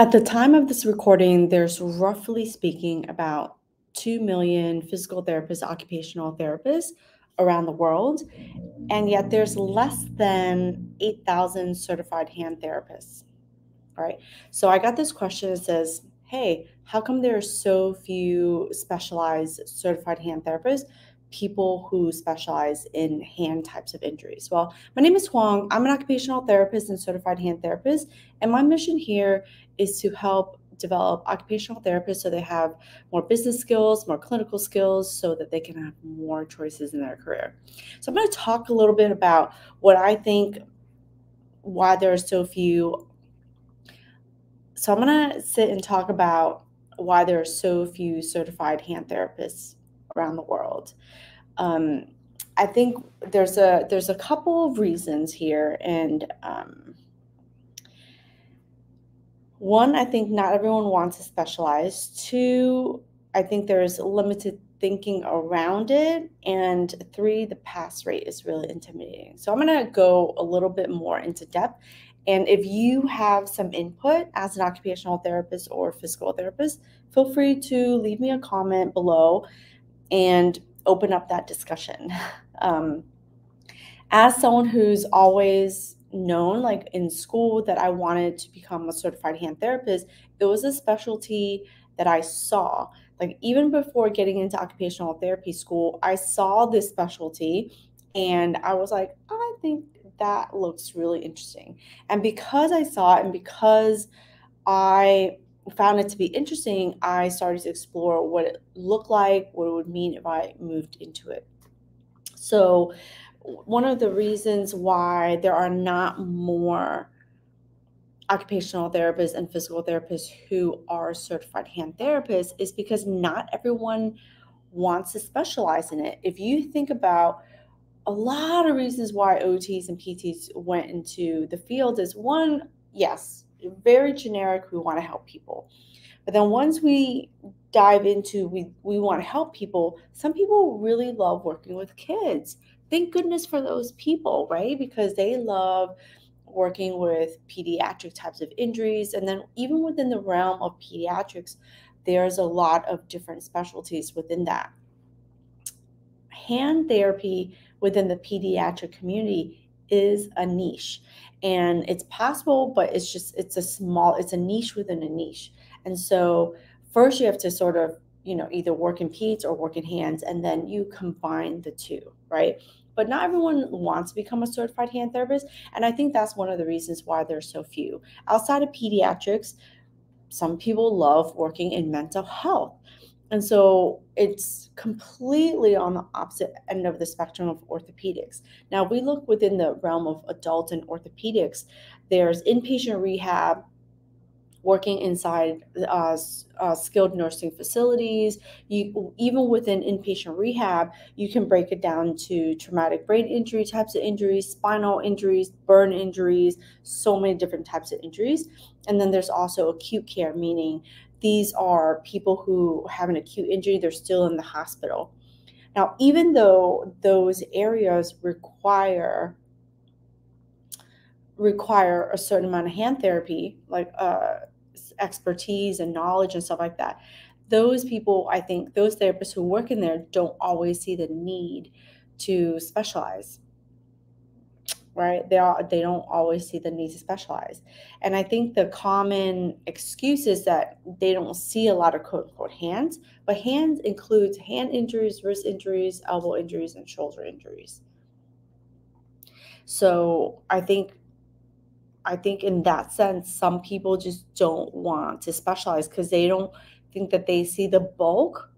At the time of this recording, there's roughly speaking about 2 million physical therapists, occupational therapists around the world, and yet there's less than 8,000 certified hand therapists. All right. So I got this question that says, hey, how come there are so few specialized certified hand therapists, people who specialize in hand types of injuries? Well, my name is Huang. I'm an occupational therapist and certified hand therapist. And my mission here is to help develop occupational therapists so they have more business skills, more clinical skills, so that they can have more choices in their career. So I'm going to talk a little bit about what I think, why there are so few. So I'm going to sit and talk about why there are so few certified hand therapists around the world. I think there's a couple of reasons here, and one, I think not everyone wants to specialize. Two, I think there's limited thinking around it, and three, the pass rate is really intimidating. So I'm going to go a little bit more into depth. And if you have some input as an occupational therapist or physical therapist, feel free to leave me a comment below and open up that discussion. As someone who's always known, like in school, that I wanted to become a certified hand therapist, it was a specialty that I saw. Like even before getting into occupational therapy school, I saw this specialty and I was like, I think that looks really interesting. And because I saw it and because I found it to be interesting, I started to explore what it looked like, what it would mean if I moved into it. So one of the reasons why there are not more occupational therapists and physical therapists who are certified hand therapists is because not everyone wants to specialize in it. If you think about a lot of reasons why OTs and PTs went into the field is one, yes, very generic, we want to help people. But then once we dive into we want to help people, some people really love working with kids. Thank goodness for those people, right? Because they love working with pediatric types of injuries. And then even within the realm of pediatrics, there's a lot of different specialties within that. Hand therapy within the pediatric community is a niche, and it's possible, but it's a niche within a niche. And so first you have to sort of, either work in peds or work in hands, and then you combine the two, right? But not everyone wants to become a certified hand therapist. And I think that's one of the reasons why there's so few. Outside of pediatrics, some people love working in mental health. And so it's completely on the opposite end of the spectrum of orthopedics. Now, if we look within the realm of adult and orthopedics, there's inpatient rehab, working inside skilled nursing facilities. Even within inpatient rehab, you can break it down to traumatic brain injury types of injuries, spinal injuries, burn injuries, so many different types of injuries. And then there's also acute care, meaning these are people who have an acute injury, they're still in the hospital. Now, even though those areas require a certain amount of hand therapy, like expertise and knowledge and stuff like that, those people, I think those therapists who work in there don't always see the need to specialize, right? They don't always see the need to specialize. And I think the common excuse is that they don't see a lot of quote unquote hands, but hands includes hand injuries, wrist injuries, elbow injuries, and shoulder injuries. So I think in that sense, some people just don't want to specialize because they don't think that they see the bulk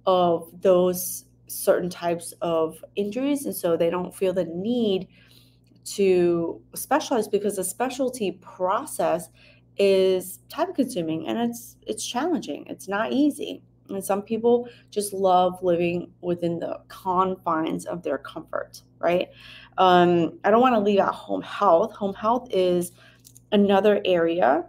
of those certain types of injuries. And so they don't feel the need to specialize because the specialty process is time consuming and it's challenging. It's not easy. And some people just love living within the confines of their comfort, right? I don't want to leave out home health. Home health is another area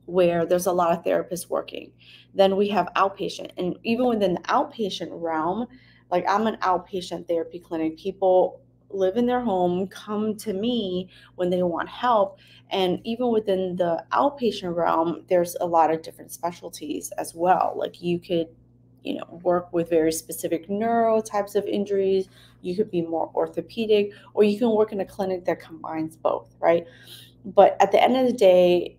where there's a lot of therapists working. Then we have outpatient. And even within the outpatient realm, like I'm an outpatient therapy clinic, people live in their home, come to me when they want help. And even within the outpatient realm, there's a lot of different specialties as well. Like you could, work with very specific neuro types of injuries. You could be more orthopedic, or you can work in a clinic that combines both, right? But at the end of the day,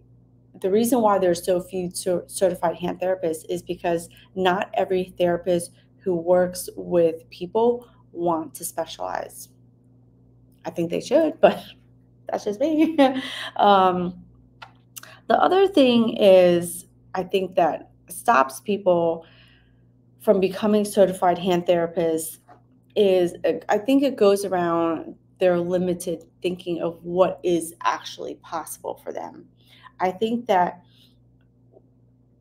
the reason why there's so few certified hand therapists is because not every therapist who works with people want to specialize. I think they should, but that's just me. um, the other thing is, I think that stops people from becoming certified hand therapists is, I think it goes around their limited thinking of what is actually possible for them. I think that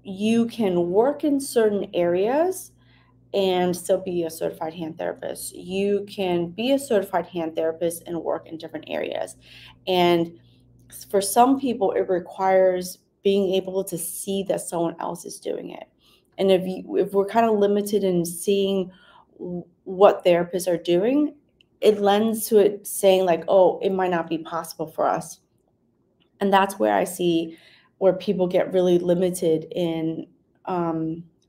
you can work in certain areas and still be a certified hand therapist. You can be a certified hand therapist and work in different areas. And for some people, it requires being able to see that someone else is doing it. And if we're kind of limited in seeing what therapists are doing, it lends to it saying like, oh, it might not be possible for us. And that's where I see where people get really limited in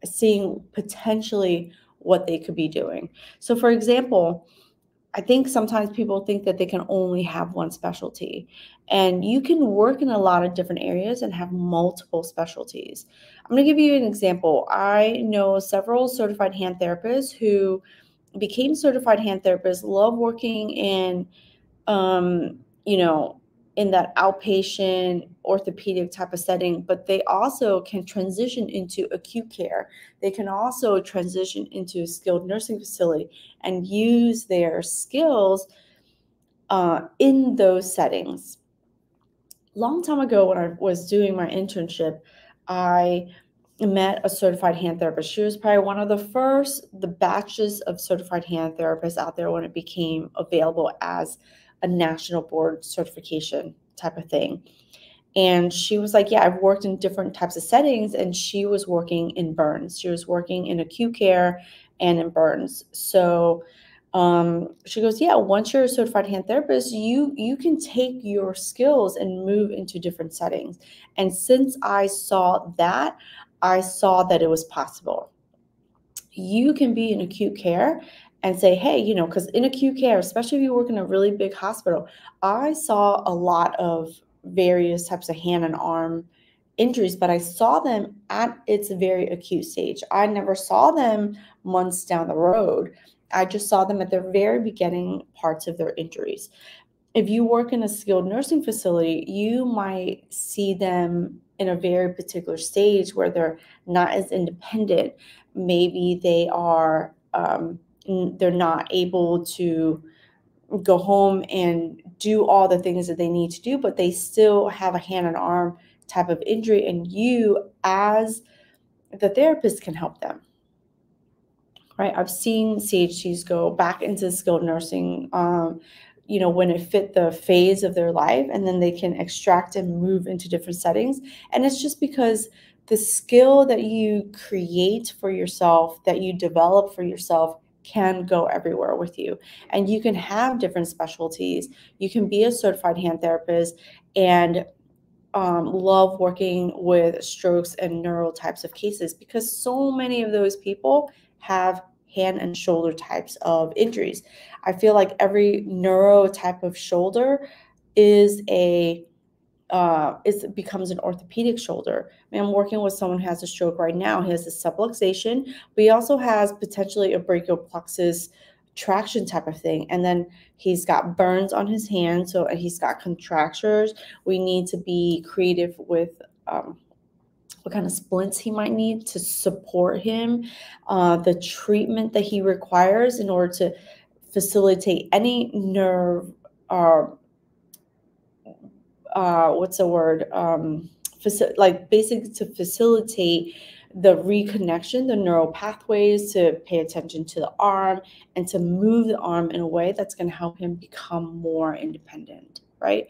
seeing potentially what they could be doing. So, for example, I think sometimes people think that they can only have one specialty, and you can work in a lot of different areas and have multiple specialties. I'm going to give you an example. I know several certified hand therapists who became certified hand therapists, love working in um, you know, in that outpatient orthopedic type of setting, but they also can transition into acute care. They can also transition into a skilled nursing facility and use their skills in those settings. Long time ago, when I was doing my internship, I met a certified hand therapist. She was probably one of the batches of certified hand therapists out there when it became available as a national board certification type of thing. And she was like, yeah, I've worked in different types of settings. And she was working in burns. She was working in acute care and in burns. So she goes, yeah, once you're a certified hand therapist, you can take your skills and move into different settings. And since I saw that, I saw that it was possible. You can be in acute care and say, hey, because in acute care, especially if you work in a really big hospital, I saw a lot of various types of hand and arm injuries, but I saw them at its very acute stage. I never saw them months down the road. I just saw them at the very beginning parts of their injuries. If you work in a skilled nursing facility, you might see them in a very particular stage where they're not as independent. Maybe they're not able to go home and do all the things that they need to do, but they still have a hand and arm type of injury, and you as the therapist can help them. Right? I've seen CHTs go back into skilled nursing, when it fit the phase of their life, and then they can extract and move into different settings. And it's just because the skill that you create for yourself, that you develop for yourself, can go everywhere with you. And you can have different specialties. You can be a certified hand therapist and love working with strokes and neuro types of cases, because so many of those people have hand and shoulder types of injuries. I feel like every neuro type of shoulder is becomes an orthopedic shoulder. I mean, I'm working with someone who has a stroke right now. He has a subluxation, but he also has potentially a brachial plexus traction type of thing. And then he's got burns on his hand, so he's got contractures. We need to be creative with what kind of splints he might need to support him, the treatment that he requires in order to facilitate any nerve what's the word? Basically to facilitate the reconnection, the neural pathways, to pay attention to the arm and to move the arm in a way that's going to help him become more independent, right?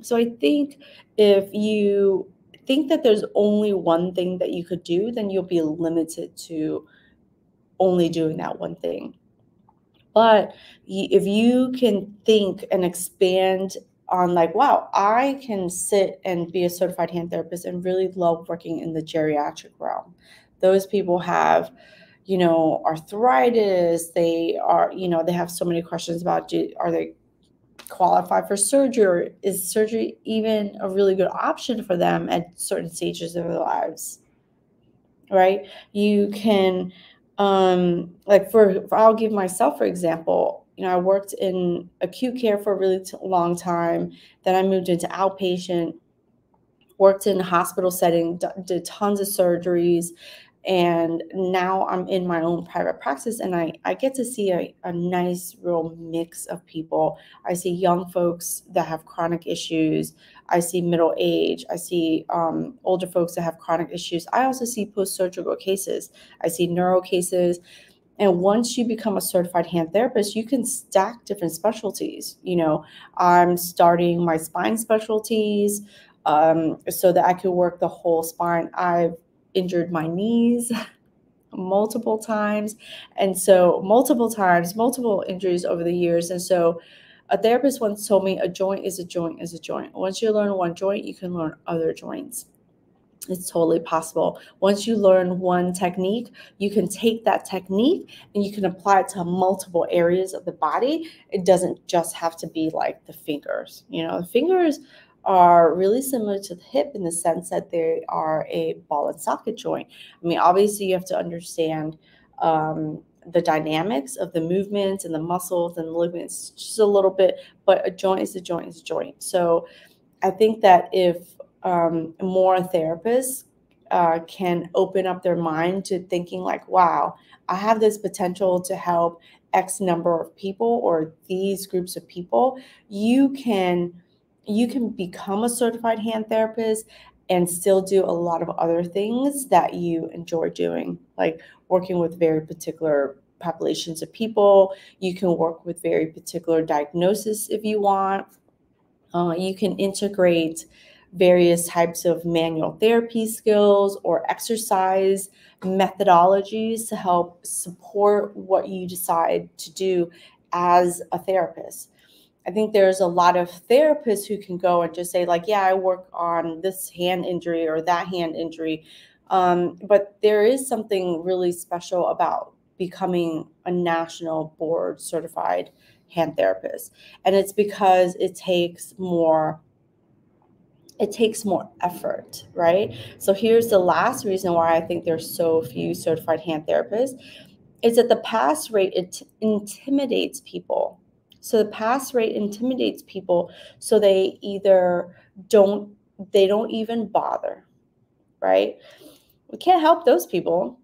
So I think if you think that there's only one thing that you could do, then you'll be limited to only doing that one thing. But if you can think and expand on like, wow, I can sit and be a certified hand therapist and really love working in the geriatric realm. Those people have, arthritis. They are, they have so many questions about, are they qualified for surgery? Or is surgery even a really good option for them at certain stages of their lives? Right? You can, I'll give myself, for example, I worked in acute care for a really long time. Then I moved into outpatient, worked in a hospital setting, did tons of surgeries. And now I'm in my own private practice, and I get to see a nice, real mix of people. I see young folks that have chronic issues. I see middle age. I see older folks that have chronic issues. I also see post-surgical cases. I see neuro cases. And once you become a certified hand therapist, you can stack different specialties. I'm starting my spine specialties so that I could work the whole spine. I've injured my knees multiple times. And so multiple injuries over the years. And so a therapist once told me a joint is a joint is a joint. Once you learn one joint, you can learn other joints. It's totally possible. Once you learn one technique, you can take that technique and you can apply it to multiple areas of the body. It doesn't just have to be like the fingers. The fingers are really similar to the hip in the sense that they are a ball and socket joint. I mean, obviously you have to understand the dynamics of the movements and the muscles and the ligaments just a little bit, but a joint is a joint is a joint. So I think that if more therapists can open up their mind to thinking like, wow, I have this potential to help X number of people or these groups of people, you can become a certified hand therapist and still do a lot of other things that you enjoy doing, like working with very particular populations of people. You can work with very particular diagnosis if you want. You can integrate various types of manual therapy skills or exercise methodologies to help support what you decide to do as a therapist. I think there's a lot of therapists who can go and just say like, yeah, I work on this hand injury or that hand injury. But there is something really special about becoming a national board certified hand therapist. And it's because it takes more effort, right? So here's the last reason why I think there's so few certified hand therapists is that the pass rate, it intimidates people. So the pass rate intimidates people, so they don't even bother, right? We can't help those people.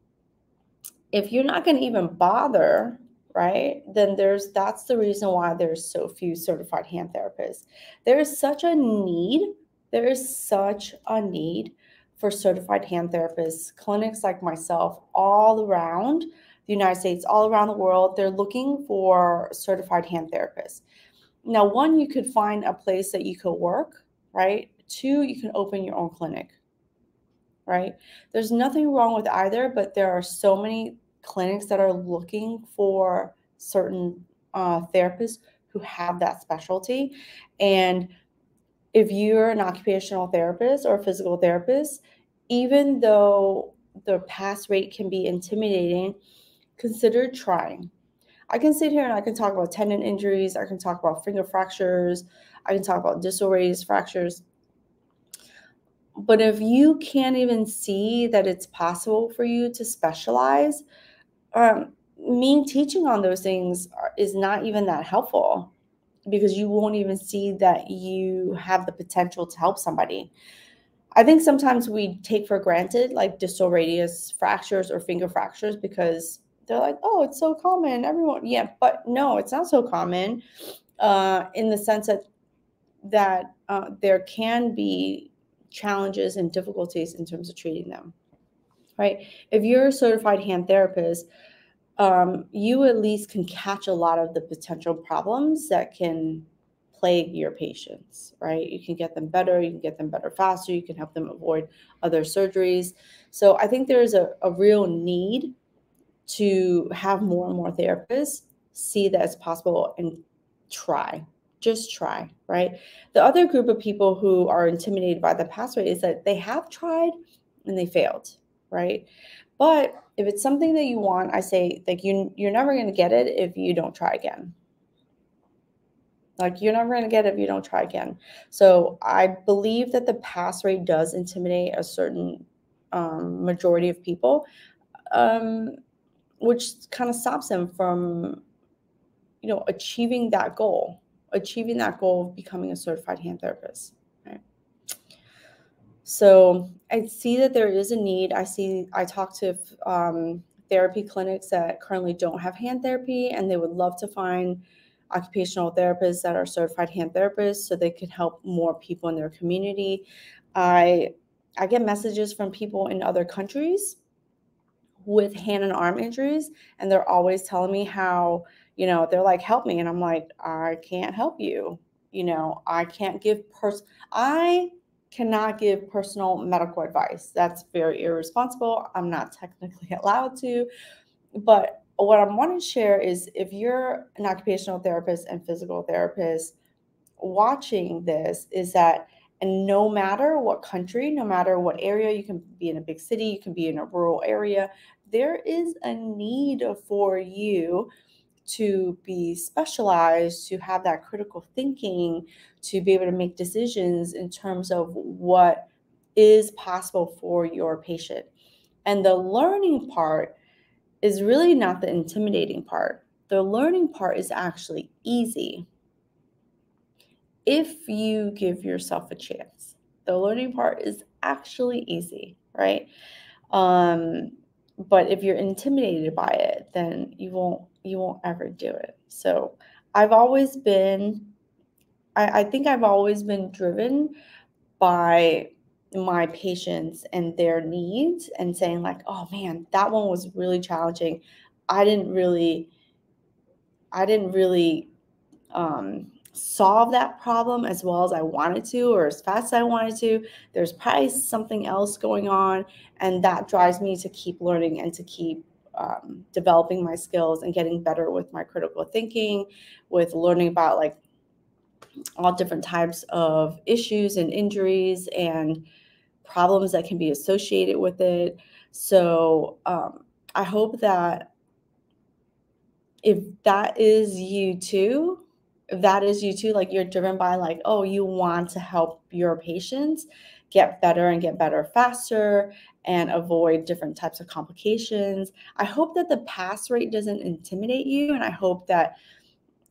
If you're not going to even bother, right, then that's the reason why there's so few certified hand therapists. There is such a need for certified hand therapists. Clinics like myself all around the United States, all around the world, they're looking for certified hand therapists. Now, one, you could find a place that you could work, right? Two, you can open your own clinic, right? There's nothing wrong with either, but there are so many clinics that are looking for certain therapists who have that specialty. And if you're an occupational therapist or a physical therapist, even though the pass rate can be intimidating, consider trying. I can sit here and I can talk about tendon injuries. I can talk about finger fractures. I can talk about distal radius fractures. But if you can't even see that it's possible for you to specialize, me teaching on those things is not even that helpful, because you won't even see that you have the potential to help somebody. I think sometimes we take for granted like distal radius fractures or finger fractures because they're like, oh, it's so common. Everyone, yeah, but no, it's not so common in the sense that there can be challenges and difficulties in terms of treating them, right? If you're a certified hand therapist, you at least can catch a lot of the potential problems that can plague your patients, right? You can get them better, you can get them better faster, you can help them avoid other surgeries. So I think there's a real need to have more and more therapists see that it's possible and try. Just try, right? The other group of people who are intimidated by the pass rate is that they have tried and they failed, right? But if it's something that you want, I say, like, you're never going to get it if you don't try again. Like, you're never going to get it if you don't try again. So I believe that the pass rate does intimidate a certain majority of people, which kind of stops them from, achieving that goal of becoming a certified hand therapist. Right? So I see that there is a need. I talk to therapy clinics that currently don't have hand therapy, and they would love to find occupational therapists that are certified hand therapists so they could help more people in their community. I get messages from people in other countries with hand and arm injuries, and they're always telling me how, they're like, help me. And I'm like, I can't help you. I cannot give personal medical advice. That's very irresponsible. I'm not technically allowed to. But what I want to share is, if you're an occupational therapist and physical therapist watching this, is that, and no matter what country, no matter what area, you can be in a big city, you can be in a rural area, there is a need for you to be specialized, to have that critical thinking, to be able to make decisions in terms of what is possible for your patient. And the learning part is really not the intimidating part. The learning part is actually easy if you give yourself a chance. The learning part is actually easy, right? But if you're intimidated by it, then you won't ever do it. So I've always been, I think I've always been driven by my patients and their needs, and saying like, oh man, that one was really challenging. I didn't really solve that problem as well as I wanted to, or as fast as I wanted to. There's probably something else going on, and that drives me to keep learning and to keep developing my skills and getting better with my critical thinking, with learning about like all different types of issues and injuries and problems that can be associated with it. So I hope that if that is you too, like you're driven by like, oh, you want to help your patients get better and get better faster and avoid different types of complications. I hope that the pass rate doesn't intimidate you, and I hope that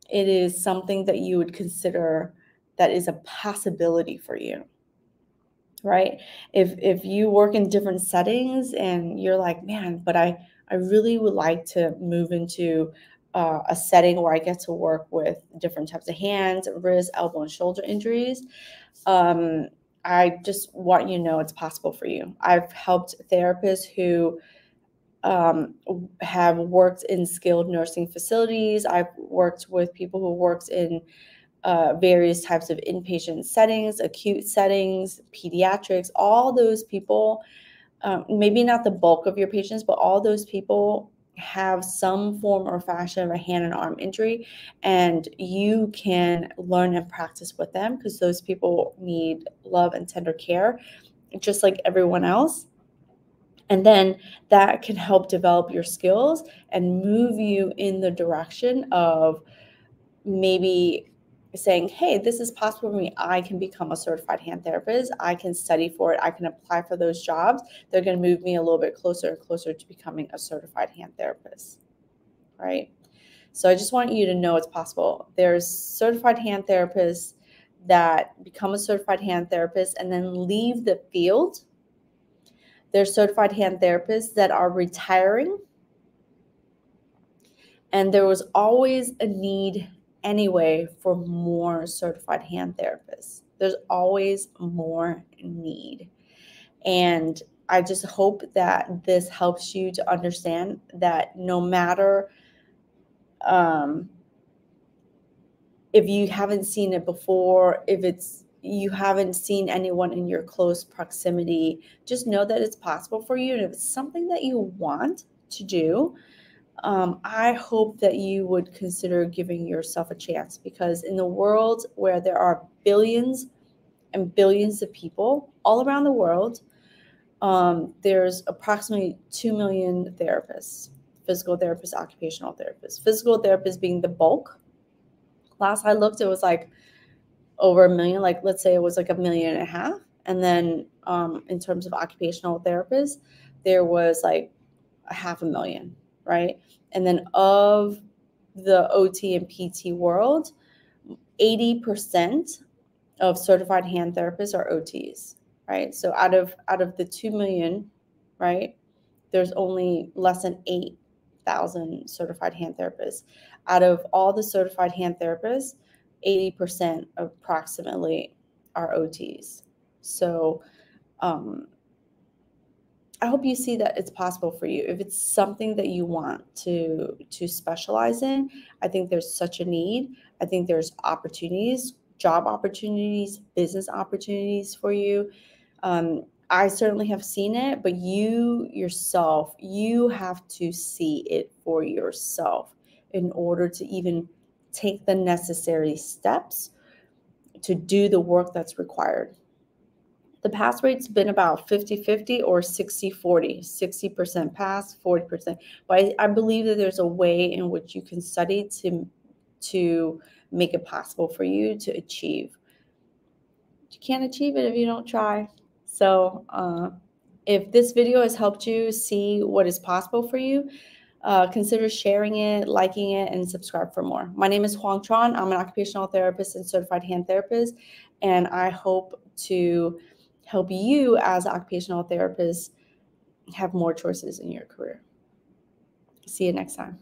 it is something that you would consider that is a possibility for you, right? If you work in different settings and you're like, man, but I really would like to move into a setting where I get to work with different types of hands, wrist, elbow, and shoulder injuries. I just want you to know it's possible for you. I've helped therapists who have worked in skilled nursing facilities. I've worked with people who worked in various types of inpatient settings, acute settings, pediatrics. All those people, maybe not the bulk of your patients, but all those people have some form or fashion of a hand and arm injury, and you can learn and practice with them, because those people need love and tender care just like everyone else. And then that can help develop your skills and move you in the direction of maybe saying, hey, this is possible for me. I can become a certified hand therapist. I can study for it. I can apply for those jobs. They're going to move me a little bit closer and closer to becoming a certified hand therapist, right? So I just want you to know it's possible. There's certified hand therapists that become a certified hand therapist and then leave the field. There's certified hand therapists that are retiring. And there was always a need anyway for more certified hand therapists. There's always more need. And I just hope that this helps you to understand that no matter if you haven't seen it before, if you haven't seen anyone in your close proximity, just know that it's possible for you. And if it's something that you want to do, I hope that you would consider giving yourself a chance, because in the world where there are billions and billions of people all around the world, there's approximately 2 million therapists, physical therapists, occupational therapists, physical therapists being the bulk. Last I looked, it was like over a million, like let's say it was like 1.5 million. And then in terms of occupational therapists, there was like 500,000, right? And then of the OT and PT world, 80% of certified hand therapists are OTs, right? So out of the 2 million, right, there's only less than 8,000 certified hand therapists. Out of all the certified hand therapists, 80% approximately are OTs. So I hope you see that it's possible for you. If it's something that you want to specialize in, I think there's such a need. I think there's opportunities, job opportunities, business opportunities for you. I certainly have seen it, but you yourself, you have to see it for yourself in order to even take the necessary steps to do the work that's required. The pass rate's been about 50-50 or 60-40, 60% pass, 40%. But I believe that there's a way in which you can study to make it possible for you to achieve. You can't achieve it if you don't try. So if this video has helped you see what is possible for you, consider sharing it, liking it, and subscribe for more. My name is Huang Tran. I'm an occupational therapist and certified hand therapist, and I hope to help you as an occupational therapist have more choices in your career. See you next time.